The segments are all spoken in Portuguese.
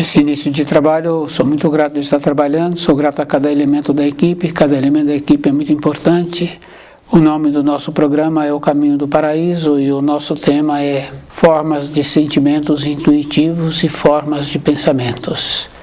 Nesse início de trabalho, sou muito grato de estar trabalhando, sou grato a cada elemento da equipe, cada elemento da equipe é muito importante. O nome do nosso programa é O Caminho do Paraíso e o nosso tema é Formas de Sentimentos Intuitivos e Formas de Pensamentos.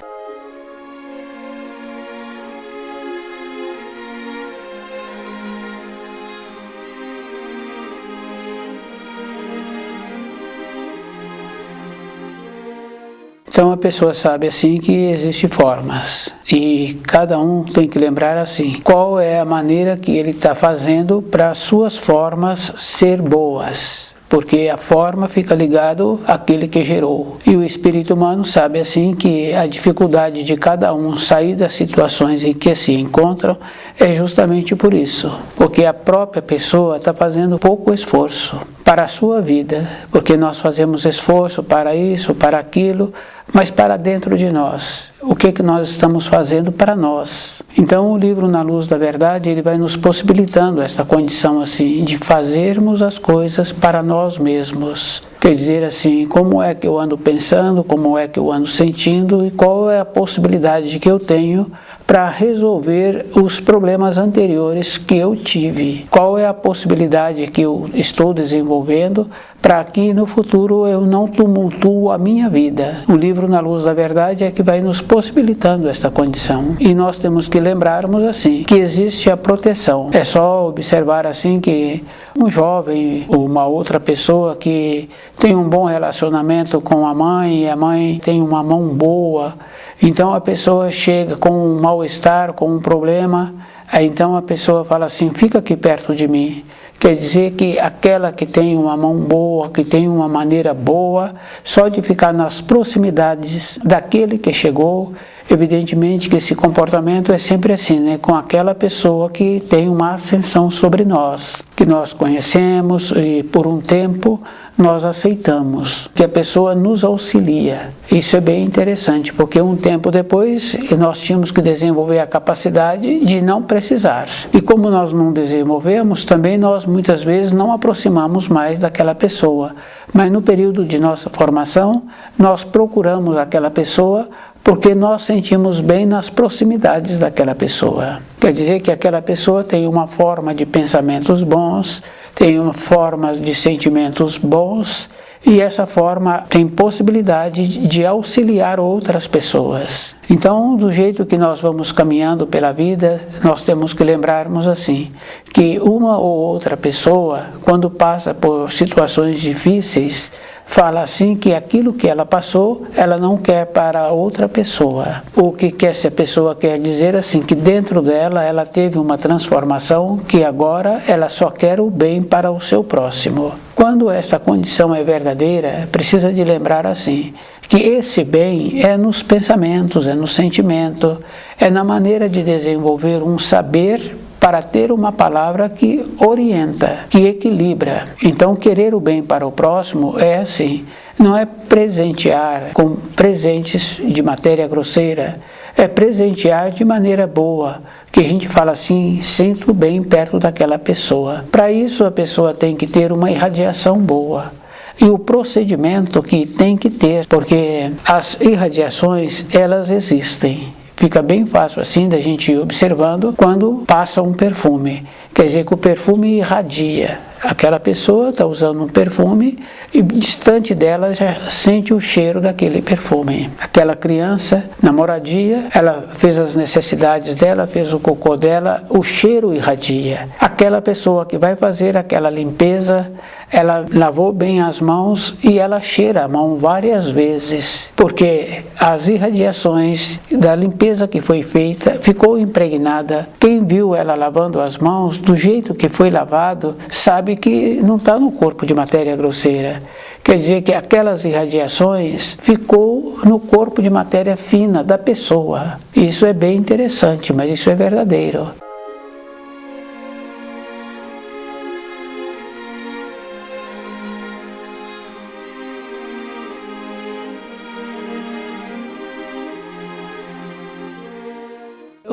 Então a pessoa sabe assim que existem formas e cada um tem que lembrar assim, qual é a maneira que ele está fazendo para as suas formas ser boas. Porque a forma fica ligado àquele que gerou. E o espírito humano sabe assim que a dificuldade de cada um sair das situações em que se encontram é justamente por isso. Porque a própria pessoa está fazendo pouco esforço para a sua vida. Porque nós fazemos esforço para isso, para aquilo, mas para dentro de nós. O que nós estamos fazendo para nós? Então o livro Na Luz da Verdade, ele vai nos possibilitando essa condição assim, de fazermos as coisas para nós mesmos. Quer dizer assim, como é que eu ando pensando, como é que eu ando sentindo e qual é a possibilidade que eu tenho para resolver os problemas anteriores que eu tive. Qual é a possibilidade que eu estou desenvolvendo para que no futuro eu não tumultuo a minha vida. O livro Na Luz da Verdade é que vai nos possibilitando esta condição. E nós temos que lembrarmos assim, que existe a proteção. É só observar assim que um jovem ou uma outra pessoa que tem um bom relacionamento com a mãe e a mãe tem uma mão boa, então a pessoa chega com um mal-estar, com um problema, aí então a pessoa fala assim, fica aqui perto de mim. Quer dizer que aquela que tem uma mão boa, que tem uma maneira boa, só de ficar nas proximidades daquele que chegou, evidentemente que esse comportamento é sempre assim, né? Com aquela pessoa que tem uma ascensão sobre nós, que nós conhecemos e por um tempo nós aceitamos, que a pessoa nos auxilia. Isso é bem interessante, porque um tempo depois nós tínhamos que desenvolver a capacidade de não precisar. E como nós não desenvolvemos, também nós muitas vezes não aproximamos mais daquela pessoa. Mas no período de nossa formação, nós procuramos aquela pessoa porque nós sentimos bem nas proximidades daquela pessoa. Quer dizer que aquela pessoa tem uma forma de pensamentos bons, tem uma forma de sentimentos bons, e essa forma tem possibilidade de auxiliar outras pessoas. Então, do jeito que nós vamos caminhando pela vida, nós temos que lembrarmos assim, que uma ou outra pessoa, quando passa por situações difíceis, fala assim que aquilo que ela passou, ela não quer para outra pessoa. O que essa pessoa quer dizer assim, que dentro dela ela teve uma transformação que agora ela só quer o bem para o seu próximo. Quando essa condição é verdadeira, precisa de lembrar assim, que esse bem é nos pensamentos, é no sentimento, é na maneira de desenvolver um saber para ter uma palavra que orienta, que equilibra. Então, querer o bem para o próximo é assim, não é presentear com presentes de matéria grosseira, é presentear de maneira boa, que a gente fala assim, sinto bem perto daquela pessoa. Para isso, a pessoa tem que ter uma irradiação boa. E o procedimento que tem que ter, porque as irradiações, elas existem. Fica bem fácil assim da gente ir observando quando passa um perfume. Quer dizer que o perfume irradia. Aquela pessoa está usando um perfume e distante dela já sente o cheiro daquele perfume. Aquela criança, na moradia, ela fez as necessidades dela, fez o cocô dela, o cheiro irradia. Aquela pessoa que vai fazer aquela limpeza, ela lavou bem as mãos e ela cheira a mão várias vezes, porque as irradiações da limpeza que foi feita ficou impregnada. Quem viu ela lavando as mãos do jeito que foi lavado, sabe que não está no corpo de matéria grosseira. Quer dizer que aquelas irradiações ficou no corpo de matéria fina da pessoa. Isso é bem interessante, mas isso é verdadeiro.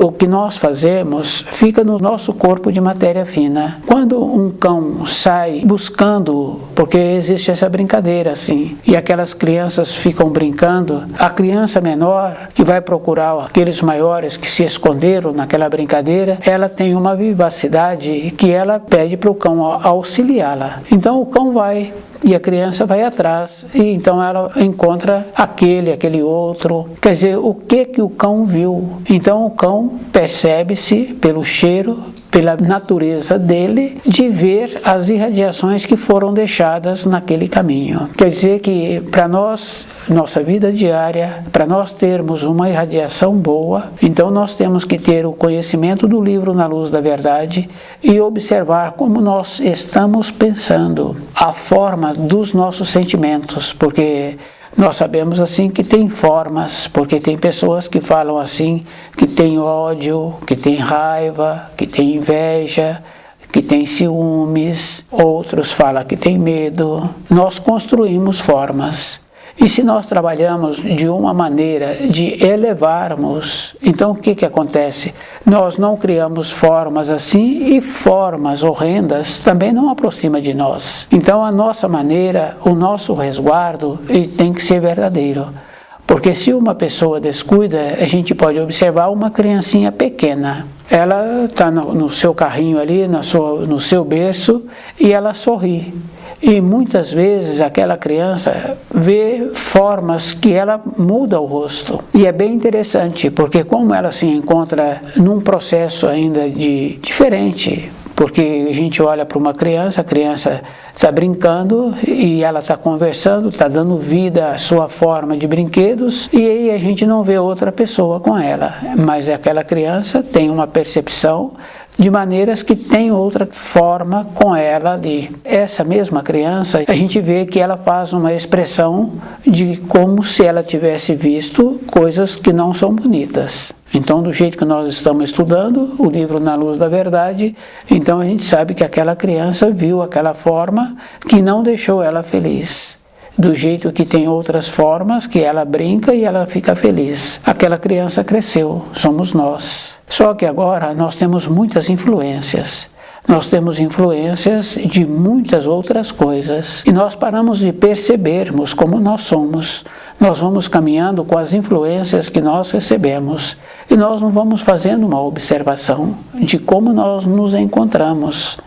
o que nós fazemos fica no nosso corpo de matéria fina. Quando um cão sai buscando, porque existe essa brincadeira assim, e aquelas crianças ficam brincando, a criança menor que vai procurar aqueles maiores que se esconderam naquela brincadeira, ela tem uma vivacidade que ela pede para o cão auxiliá-la. Então o cão vai e a criança vai atrás, e então ela encontra aquele outro. Quer dizer, o que o cão viu? Então o cão percebe-se pelo cheiro, pela natureza dele, de ver as irradiações que foram deixadas naquele caminho. Quer dizer que para nós, nossa vida diária, para nós termos uma irradiação boa, então nós temos que ter o conhecimento do livro Na Luz da Verdade e observar como nós estamos pensando, a forma dos nossos sentimentos, porque nós sabemos assim que tem formas, porque tem pessoas que falam assim, que tem ódio, que tem raiva, que tem inveja, que tem ciúmes, outros falam que tem medo. Nós construímos formas. E se nós trabalhamos de uma maneira de elevarmos, então o que acontece? Nós não criamos formas assim, e formas horrendas também não aproximam de nós. Então a nossa maneira, o nosso resguardo, ele tem que ser verdadeiro. Porque se uma pessoa descuida, a gente pode observar uma criancinha pequena. Ela está no seu carrinho ali, no seu berço, e ela sorri. E muitas vezes aquela criança vê formas que ela muda o rosto. E é bem interessante, porque como ela se encontra num processo ainda diferente, porque a gente olha para uma criança, a criança está brincando e ela está conversando, está dando vida à sua forma de brinquedos, e aí a gente não vê outra pessoa com ela, mas aquela criança tem uma percepção de maneiras que tem outra forma com ela ali. Essa mesma criança, a gente vê que ela faz uma expressão de como se ela tivesse visto coisas que não são bonitas. Então, do jeito que nós estamos estudando o livro Na Luz da Verdade, então a gente sabe que aquela criança viu aquela forma que não deixou ela feliz. Do jeito que tem outras formas que ela brinca e ela fica feliz. Aquela criança cresceu, somos nós. Só que agora nós temos muitas influências. Nós temos influências de muitas outras coisas. E nós paramos de percebermos como nós somos. Nós vamos caminhando com as influências que nós recebemos. E nós não vamos fazendo uma observação de como nós nos encontramos.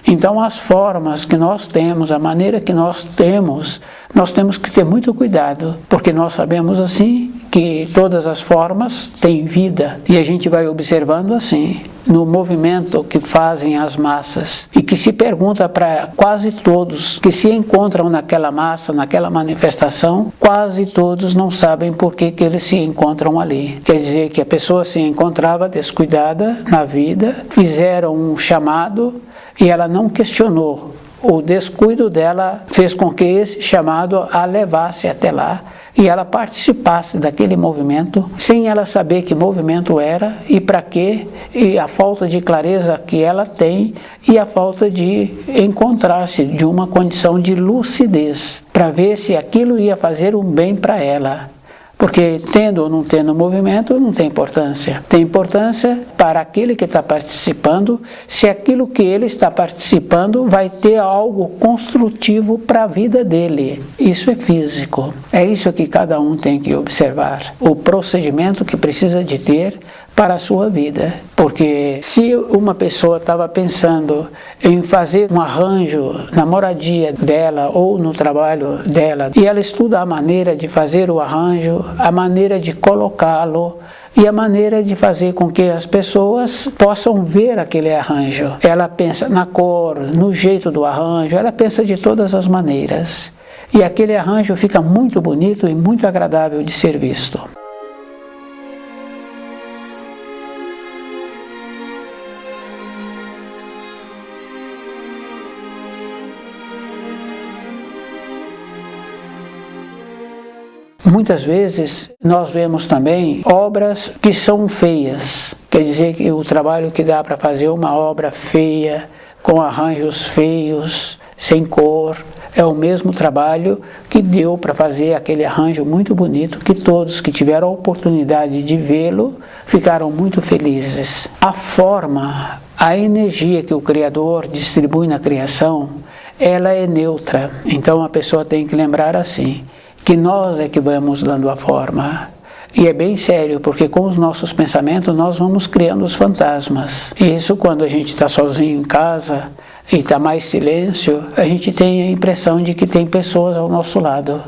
Então as formas que nós temos, a maneira que nós temos que ter muito cuidado, porque nós sabemos assim que todas as formas têm vida, e a gente vai observando assim, no movimento que fazem as massas, e que se pergunta para quase todos que se encontram naquela massa, naquela manifestação, quase todos não sabem por que eles se encontram ali. Quer dizer que a pessoa se encontrava descuidada na vida, fizeram um chamado, e ela não questionou. O descuido dela fez com que esse chamado a levasse até lá e ela participasse daquele movimento sem ela saber que movimento era e para quê, e a falta de clareza que ela tem e a falta de encontrar-se de uma condição de lucidez para ver se aquilo ia fazer um bem para ela. Porque tendo ou não tendo movimento não tem importância. Tem importância para aquele que está participando, se aquilo que ele está participando vai ter algo construtivo para a vida dele. Isso é físico. É isso que cada um tem que observar. O procedimento que precisa de ter para a sua vida. Porque se uma pessoa estava pensando em fazer um arranjo na moradia dela ou no trabalho dela, e ela estuda a maneira de fazer o arranjo, a maneira de colocá-lo e a maneira de fazer com que as pessoas possam ver aquele arranjo. Ela pensa na cor, no jeito do arranjo, ela pensa de todas as maneiras. E aquele arranjo fica muito bonito e muito agradável de ser visto. Muitas vezes nós vemos também obras que são feias. Quer dizer que o trabalho que dá para fazer uma obra feia, com arranjos feios, sem cor, É o mesmo trabalho que deu para fazer aquele arranjo muito bonito, que todos que tiveram a oportunidade de vê-lo ficaram muito felizes. A forma, a energia que o Criador distribui na criação, ela é neutra. Então a pessoa tem que lembrar assim, que nós é que vamos dando a forma. E é bem sério, porque com os nossos pensamentos nós vamos criando os fantasmas. E isso quando a gente está sozinho em casa e está mais silêncio, a gente tem a impressão de que tem pessoas ao nosso lado.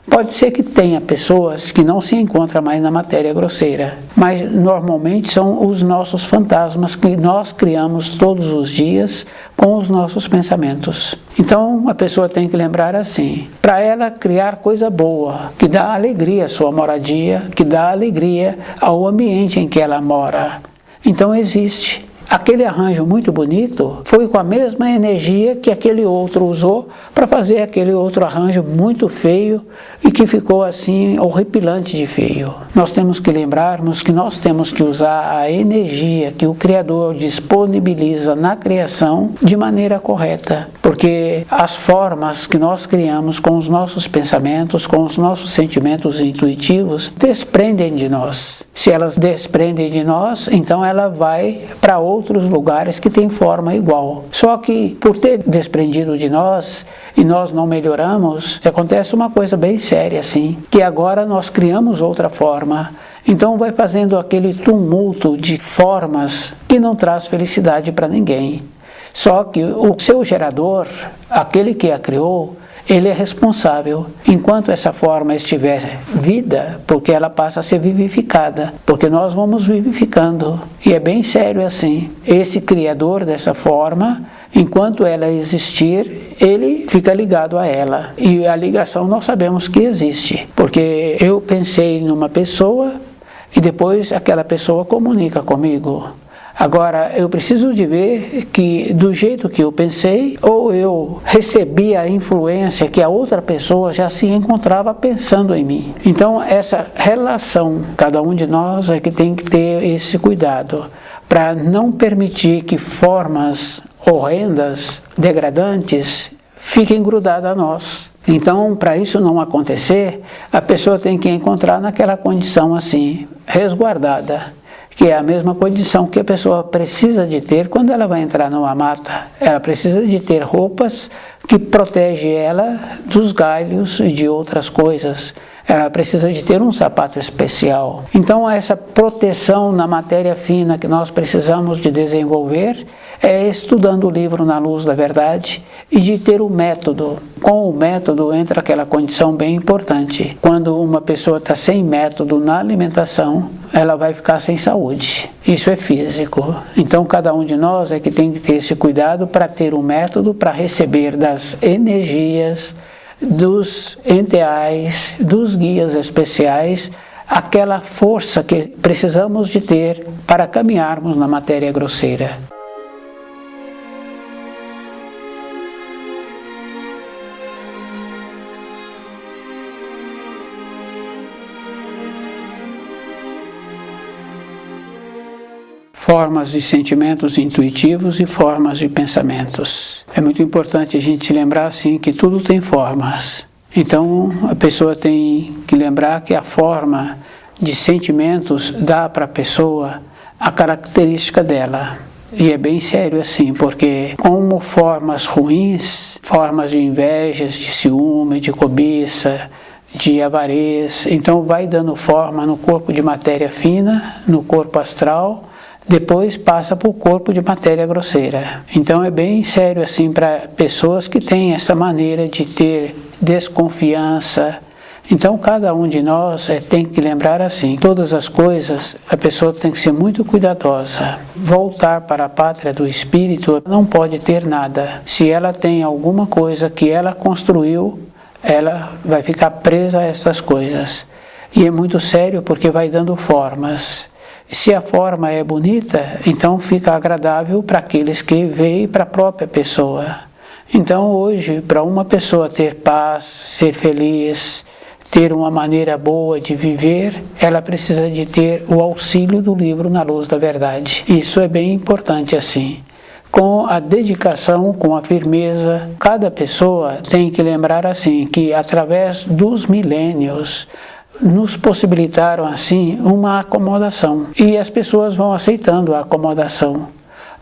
Pode ser que tenha pessoas que não se encontram mais na matéria grosseira, mas normalmente são os nossos fantasmas que nós criamos todos os dias com os nossos pensamentos. Então a pessoa tem que lembrar assim, para ela criar coisa boa, que dá alegria à sua moradia, que dá alegria ao ambiente em que ela mora. Então existe. Aquele arranjo muito bonito foi com a mesma energia que aquele outro usou para fazer aquele outro arranjo muito feio e que ficou assim horripilante de feio. Nós temos que lembrarmos que nós temos que usar a energia que o Criador disponibiliza na criação de maneira correta, porque as formas que nós criamos com os nossos pensamentos, com os nossos sentimentos intuitivos, desprendem de nós. Se elas desprendem de nós, então ela vai para outros lugares que têm forma igual. Só que por ter desprendido de nós e nós não melhoramos, acontece uma coisa bem séria assim, que agora nós criamos outra forma. Então vai fazendo aquele tumulto de formas que não traz felicidade para ninguém. Só que o seu gerador, aquele que a criou, ele é responsável. Enquanto essa forma estiver vida, porque ela passa a ser vivificada, porque nós vamos vivificando. E é bem sério assim. Esse criador dessa forma, enquanto ela existir, ele fica ligado a ela. E a ligação nós sabemos que existe, porque eu pensei numa pessoa e depois aquela pessoa comunica comigo. Agora, eu preciso de ver que do jeito que eu pensei, ou eu recebi a influência que a outra pessoa já se encontrava pensando em mim. Então, essa relação, cada um de nós é que tem que ter esse cuidado, para não permitir que formas horrendas, degradantes, fiquem grudadas a nós. Então, para isso não acontecer, a pessoa tem que encontrar naquela condição assim, resguardada, que é a mesma condição que a pessoa precisa de ter quando ela vai entrar numa mata. Ela precisa de ter roupas que protegem ela dos galhos e de outras coisas. Ela precisa de ter um sapato especial. Então essa proteção na matéria fina que nós precisamos de desenvolver é estudando o livro Na Luz da Verdade e de ter o método. Com o método entra aquela condição bem importante. Quando uma pessoa está sem método na alimentação, ela vai ficar sem saúde. Isso é físico. Então cada um de nós é que tem que ter esse cuidado para ter um método para receber das energias, dos enteais, dos guias especiais, aquela força que precisamos de ter para caminharmos na matéria grosseira. Formas de sentimentos intuitivos e formas de pensamentos. É muito importante a gente se lembrar assim que tudo tem formas. Então a pessoa tem que lembrar que a forma de sentimentos dá para a pessoa a característica dela. E é bem sério assim, porque como formas ruins, formas de invejas, de ciúme, de cobiça, de avareza, então vai dando forma no corpo de matéria fina, no corpo astral, depois passa para o corpo de matéria grosseira. Então é bem sério assim para pessoas que têm essa maneira de ter desconfiança. Então cada um de nós tem que lembrar assim, todas as coisas a pessoa tem que ser muito cuidadosa. Voltar para a pátria do espírito não pode ter nada. Se ela tem alguma coisa que ela construiu, ela vai ficar presa a essas coisas. E é muito sério porque vai dando formas. Se a forma é bonita, então fica agradável para aqueles que veem para a própria pessoa. Então hoje, para uma pessoa ter paz, ser feliz, ter uma maneira boa de viver, ela precisa de ter o auxílio do livro Na Luz da Verdade. Isso é bem importante assim. com a dedicação, com a firmeza. Cada pessoa tem que lembrar assim, que através dos milênios, nos possibilitaram assim uma acomodação. E as pessoas vão aceitando a acomodação.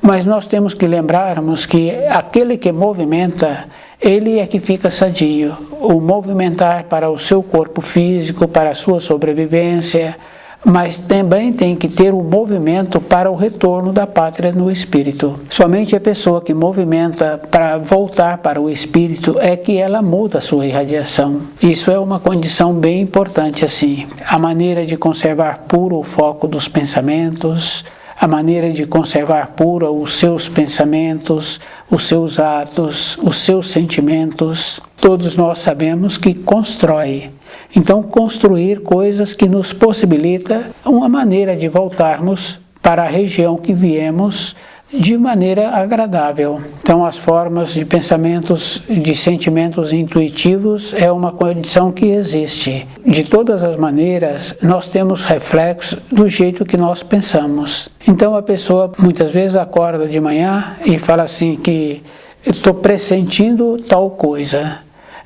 Mas nós temos que lembrarmos que aquele que movimenta, ele é que fica sadio. O movimentar para o seu corpo físico, para a sua sobrevivência, mas também tem que ter o movimento para o retorno da pátria no espírito. Somente a pessoa que movimenta para voltar para o espírito é que ela muda a sua irradiação. Isso é uma condição bem importante assim. A maneira de conservar puro o foco dos pensamentos, a maneira de conservar pura os seus pensamentos, os seus atos, os seus sentimentos. Todos nós sabemos que constrói. Então, construir coisas que nos possibilita uma maneira de voltarmos para a região que viemos de maneira agradável. Então, as formas de pensamentos, de sentimentos intuitivos é uma condição que existe. De todas as maneiras, nós temos reflexos do jeito que nós pensamos. Então, a pessoa muitas vezes acorda de manhã e fala assim que estou pressentindo tal coisa.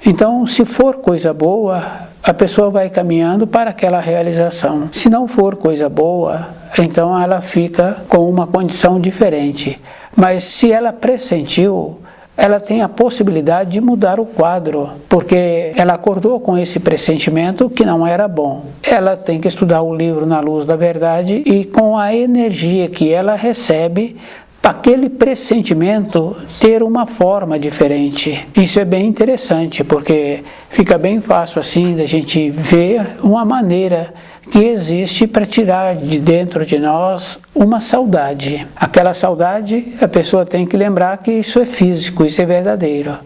Então, se for coisa boa, a pessoa vai caminhando para aquela realização. Se não for coisa boa, então ela fica com uma condição diferente. Mas se ela pressentiu, ela tem a possibilidade de mudar o quadro, porque ela acordou com esse pressentimento que não era bom. Ela tem que estudar o livro Na Luz da Verdade e com a energia que ela recebe, aquele pressentimento ter uma forma diferente. Isso é bem interessante, porque fica bem fácil assim da gente ver uma maneira que existe para tirar de dentro de nós uma saudade. Aquela saudade, a pessoa tem que lembrar que isso é físico, isso é verdadeiro.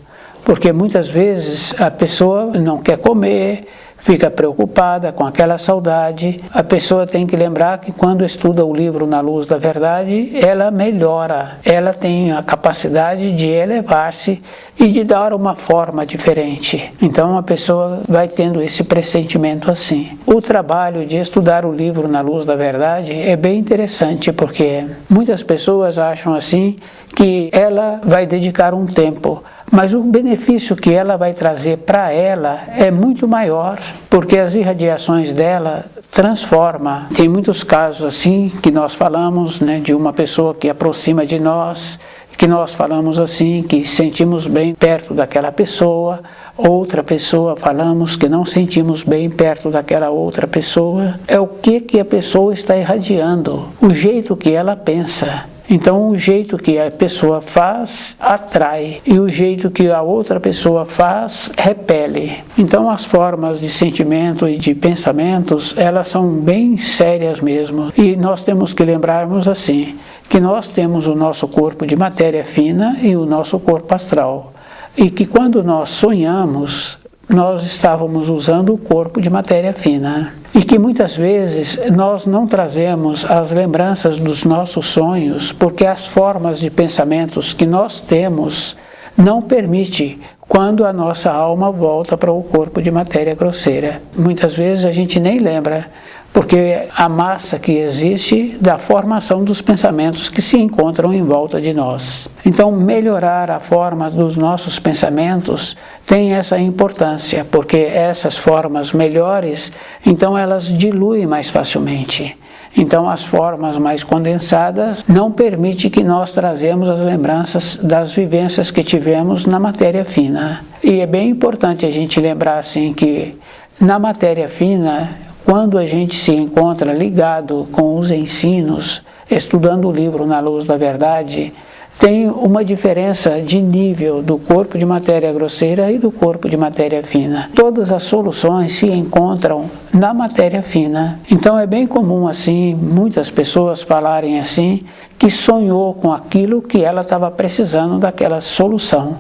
Porque muitas vezes a pessoa não quer comer, fica preocupada com aquela saudade. A pessoa tem que lembrar que quando estuda o livro Na Luz da Verdade, ela melhora, ela tem a capacidade de elevar-se e de dar uma forma diferente. Então a pessoa vai tendo esse pressentimento assim. O trabalho de estudar o livro Na Luz da Verdade é bem interessante, porque muitas pessoas acham assim que ela vai dedicar um tempo, mas o benefício que ela vai trazer para ela é muito maior, porque as irradiações dela transformam. Tem muitos casos assim que nós falamos, né, de uma pessoa que aproxima de nós, que nós falamos assim, que sentimos bem perto daquela pessoa, outra pessoa falamos que não sentimos bem perto daquela outra pessoa. É o que a pessoa está irradiando, o jeito que ela pensa. Então, o jeito que a pessoa faz, atrai. E o jeito que a outra pessoa faz, repele. Então, as formas de sentimento e de pensamentos, elas são bem sérias mesmo. E nós temos que lembrarmos assim, que nós temos o nosso corpo de matéria fina e o nosso corpo astral. E que quando nós sonhamos, nós estávamos usando o corpo de matéria fina. E que muitas vezes nós não trazemos as lembranças dos nossos sonhos, porque as formas de pensamentos que nós temos não permitem quando a nossa alma volta para o corpo de matéria grosseira. Muitas vezes a gente nem lembra, porque a massa que existe da formação dos pensamentos que se encontram em volta de nós. Então, melhorar a forma dos nossos pensamentos tem essa importância, porque essas formas melhores, então elas diluem mais facilmente. Então, as formas mais condensadas não permitem que nós trazemos as lembranças das vivências que tivemos na matéria fina. E é bem importante a gente lembrar assim que na matéria fina, quando a gente se encontra ligado com os ensinos, estudando o livro Na Luz da Verdade, tem uma diferença de nível do corpo de matéria grosseira e do corpo de matéria fina. Todas as soluções se encontram na matéria fina. Então é bem comum assim, muitas pessoas falarem assim, que sonhou com aquilo que ela estava precisando daquela solução.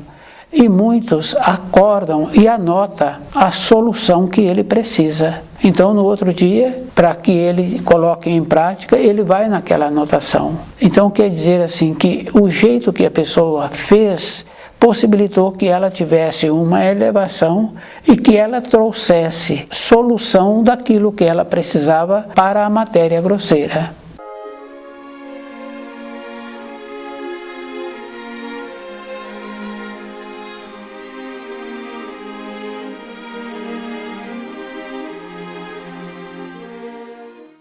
E muitos acordam e anotam a solução que ele precisa. Então, no outro dia, para que ele coloque em prática, ele vai naquela anotação. Então, quer dizer assim, que o jeito que a pessoa fez possibilitou que ela tivesse uma elevação e que ela trouxesse solução daquilo que ela precisava para a matéria grosseira.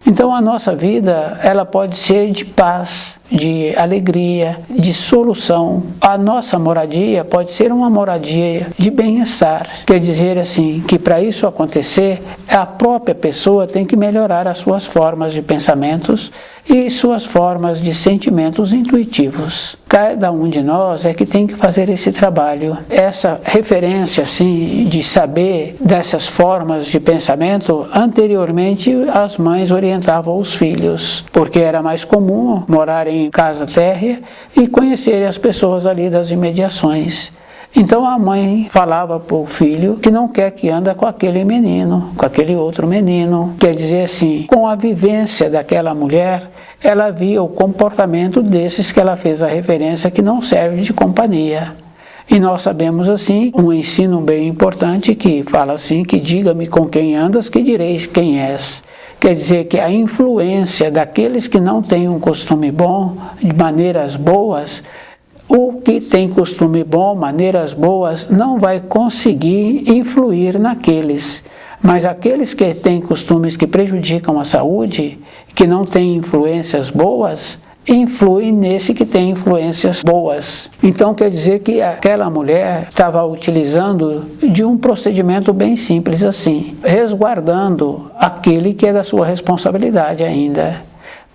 Então a nossa vida, ela pode ser de paz, de alegria, de solução. A nossa moradia pode ser uma moradia de bem-estar. Quer dizer assim, que para isso acontecer, a própria pessoa tem que melhorar as suas formas de pensamentos e suas formas de sentimentos intuitivos. Cada um de nós é que tem que fazer esse trabalho. Essa referência assim de saber dessas formas de pensamento, anteriormente as mães orientavam os filhos, porque era mais comum morar em casa térrea e conhecerem as pessoas ali das imediações. Então a mãe falava para o filho que não quer que anda com aquele menino, com aquele outro menino. Quer dizer assim, com a vivência daquela mulher, ela via o comportamento desses que ela fez a referência que não serve de companhia. E nós sabemos assim, um ensino bem importante que fala assim, que diga-me com quem andas, que direis quem és. Quer dizer que a influência daqueles que não têm um costume bom, de maneiras boas, o que tem costume bom, maneiras boas, não vai conseguir influir naqueles. Mas aqueles que têm costumes que prejudicam a saúde, que não têm influências boas, influem nesse que tem influências boas. Então quer dizer que aquela mulher estava utilizando de um procedimento bem simples assim, resguardando aquele que é da sua responsabilidade ainda,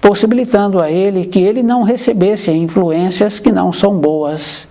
possibilitando a ele que ele não recebesse influências que não são boas.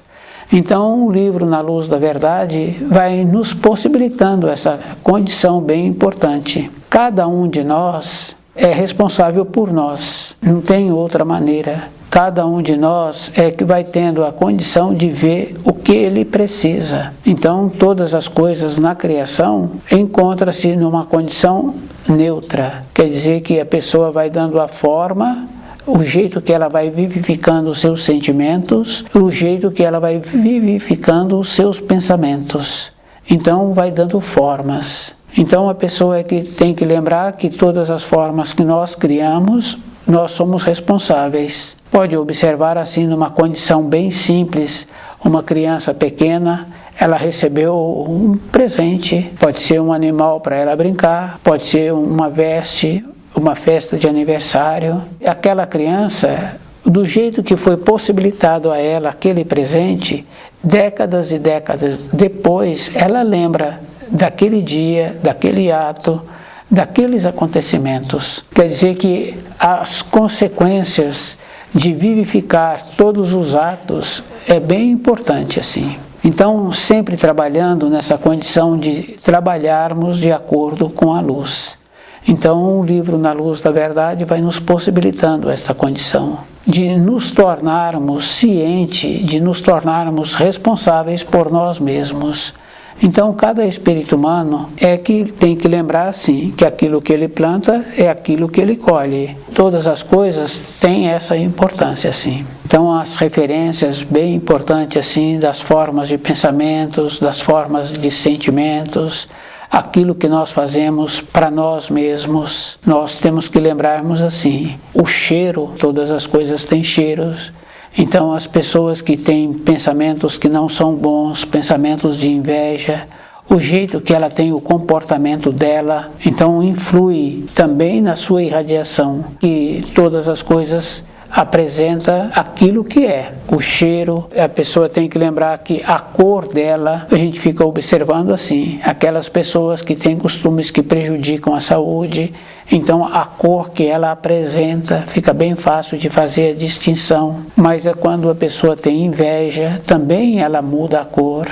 Então o livro Na Luz da Verdade vai nos possibilitando essa condição bem importante. Cada um de nós é responsável por nós, não tem outra maneira. Cada um de nós é que vai tendo a condição de ver o que ele precisa. Então todas as coisas na criação encontram-se numa condição neutra. Quer dizer que a pessoa vai dando a forma, o jeito que ela vai vivificando os seus sentimentos, o jeito que ela vai vivificando os seus pensamentos. Então vai dando formas. Então a pessoa é que tem que lembrar que todas as formas que nós criamos, nós somos responsáveis. Pode observar assim numa condição bem simples, uma criança pequena, ela recebeu um presente, pode ser um animal para ela brincar, pode ser uma veste, uma festa de aniversário. Aquela criança, do jeito que foi possibilitado a ela aquele presente, décadas e décadas depois, ela lembra daquele dia, daquele ato, daqueles acontecimentos. Quer dizer que as consequências de vivificar todos os atos é bem importante assim. Então, sempre trabalhando nessa condição de trabalharmos de acordo com a luz. Então, o livro Na Luz da Verdade vai nos possibilitando essa condição de nos tornarmos cientes, de nos tornarmos responsáveis por nós mesmos. Então, cada espírito humano é que tem que lembrar, assim, que aquilo que ele planta é aquilo que ele colhe. Todas as coisas têm essa importância, assim. Então, as referências bem importantes, assim, das formas de pensamentos, das formas de sentimentos, aquilo que nós fazemos para nós mesmos, nós temos que lembrarmos, assim, o cheiro, todas as coisas têm cheiros. Então as pessoas que têm pensamentos que não são bons, pensamentos de inveja, o jeito que ela tem o comportamento dela, então influi também na sua irradiação, que todas as coisas apresenta aquilo que é. O cheiro, a pessoa tem que lembrar que a cor dela, a gente fica observando assim, aquelas pessoas que têm costumes que prejudicam a saúde, então a cor que ela apresenta fica bem fácil de fazer a distinção. Mas é quando a pessoa tem inveja, também ela muda a cor.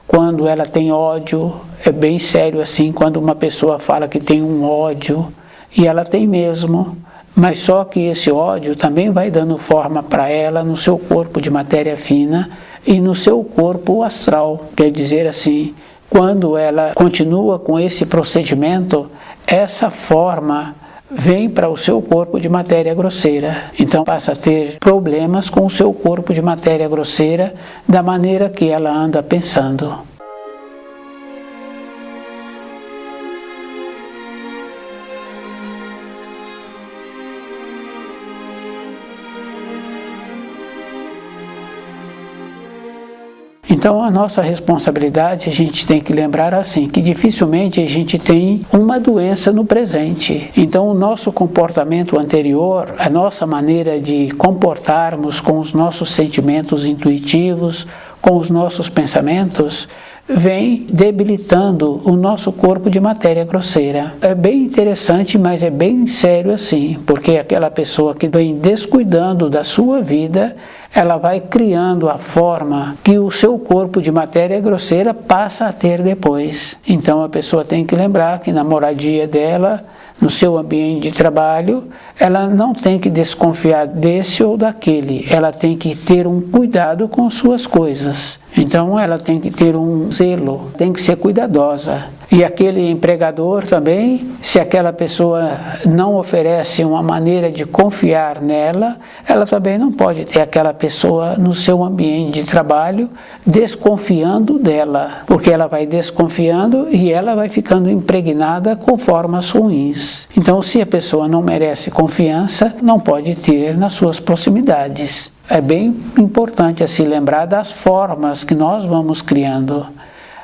Quando ela tem ódio, é bem sério assim, quando uma pessoa fala que tem um ódio, e ela tem mesmo, mas só que esse ódio também vai dando forma para ela no seu corpo de matéria fina e no seu corpo astral. Quer dizer assim, quando ela continua com esse procedimento, essa forma vem para o seu corpo de matéria grosseira. Então passa a ter problemas com o seu corpo de matéria grosseira da maneira que ela anda pensando. Então a nossa responsabilidade, a gente tem que lembrar assim, que dificilmente a gente tem uma doença no presente. Então o nosso comportamento anterior, a nossa maneira de comportarmos com os nossos sentimentos intuitivos, com os nossos pensamentos, vem debilitando o nosso corpo de matéria grosseira. É bem interessante, mas é bem sério assim, porque aquela pessoa que vem descuidando da sua vida, ela vai criando a forma que o seu corpo de matéria grosseira passa a ter depois. Então a pessoa tem que lembrar que na moradia dela, no seu ambiente de trabalho, ela não tem que desconfiar desse ou daquele, ela tem que ter um cuidado com suas coisas. Então ela tem que ter um zelo, tem que ser cuidadosa. E aquele empregador também, se aquela pessoa não oferece uma maneira de confiar nela, ela também não pode ter aquela pessoa no seu ambiente de trabalho desconfiando dela, porque ela vai desconfiando e ela vai ficando impregnada com formas ruins. Então, se a pessoa não merece confiança, não pode ter nas suas proximidades. É bem importante se lembrar das formas que nós vamos criando.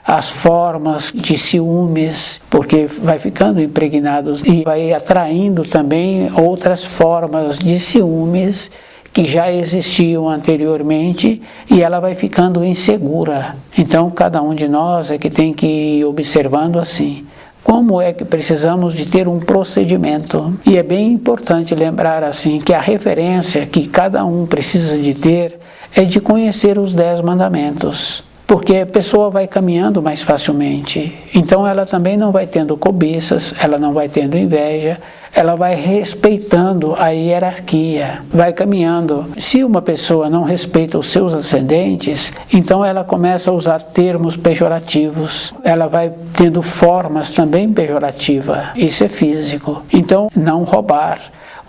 As formas de ciúmes, porque vai ficando impregnados e vai atraindo também outras formas de ciúmes que já existiam anteriormente e ela vai ficando insegura. Então cada um de nós é que tem que ir observando assim. Como é que precisamos de ter um procedimento? E é bem importante lembrar assim que a referência que cada um precisa de ter é de conhecer os 10 mandamentos. Porque a pessoa vai caminhando mais facilmente. Então ela também não vai tendo cobiças, ela não vai tendo inveja, ela vai respeitando a hierarquia, vai caminhando. Se uma pessoa não respeita os seus ascendentes, então ela começa a usar termos pejorativos, ela vai tendo formas também pejorativas, isso é físico. Então, não roubar.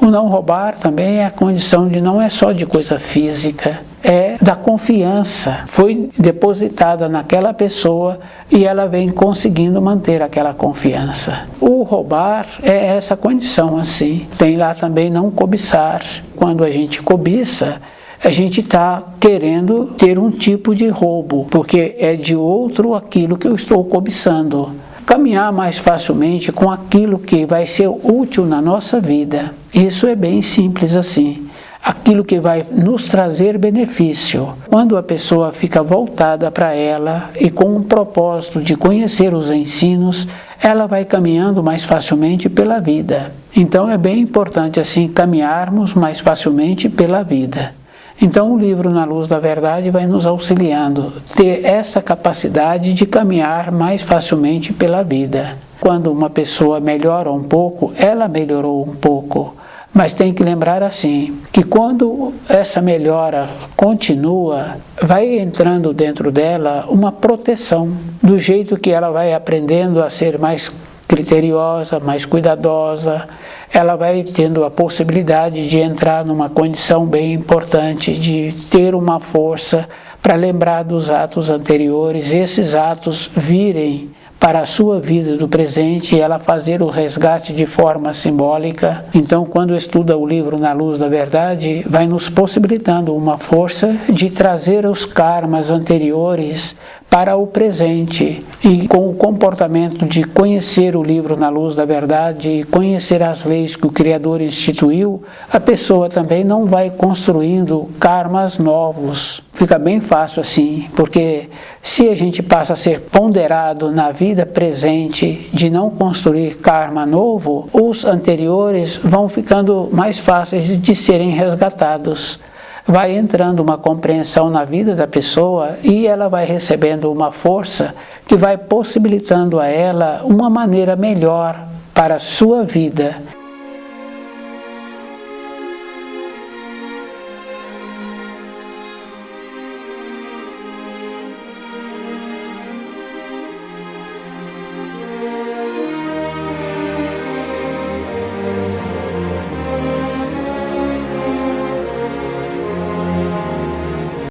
O não roubar também é a condição de não é só de coisa física, é da confiança. Foi depositada naquela pessoa e ela vem conseguindo manter aquela confiança. O roubar é essa condição assim. Tem lá também não cobiçar. Quando a gente cobiça, a gente está querendo ter um tipo de roubo, porque é de outro aquilo que eu estou cobiçando. Caminhar mais facilmente com aquilo que vai ser útil na nossa vida. Isso é bem simples assim. Aquilo que vai nos trazer benefício. Quando a pessoa fica voltada para ela e com um propósito de conhecer os ensinos, ela vai caminhando mais facilmente pela vida. Então é bem importante assim caminharmos mais facilmente pela vida. Então o livro Na Luz da Verdade vai nos auxiliando a ter essa capacidade de caminhar mais facilmente pela vida. Quando uma pessoa melhora um pouco, ela melhorou um pouco. Mas tem que lembrar assim, que quando essa melhora continua, vai entrando dentro dela uma proteção, do jeito que ela vai aprendendo a ser mais criteriosa, mais cuidadosa, ela vai tendo a possibilidade de entrar numa condição bem importante, de ter uma força para lembrar dos atos anteriores, esses atos virem para a sua vida do presente e ela fazer o resgate de forma simbólica. Então, quando estuda o livro Na Luz da Verdade, vai nos possibilitando uma força de trazer os karmas anteriores para o presente. E com o comportamento de conhecer o livro Na Luz da Verdade e conhecer as leis que o Criador instituiu, a pessoa também não vai construindo karmas novos. Fica bem fácil assim, porque se a gente passa a ser ponderado na vida presente de não construir karma novo, os anteriores vão ficando mais fáceis de serem resgatados. Vai entrando uma compreensão na vida da pessoa e ela vai recebendo uma força que vai possibilitando a ela uma maneira melhor para a sua vida.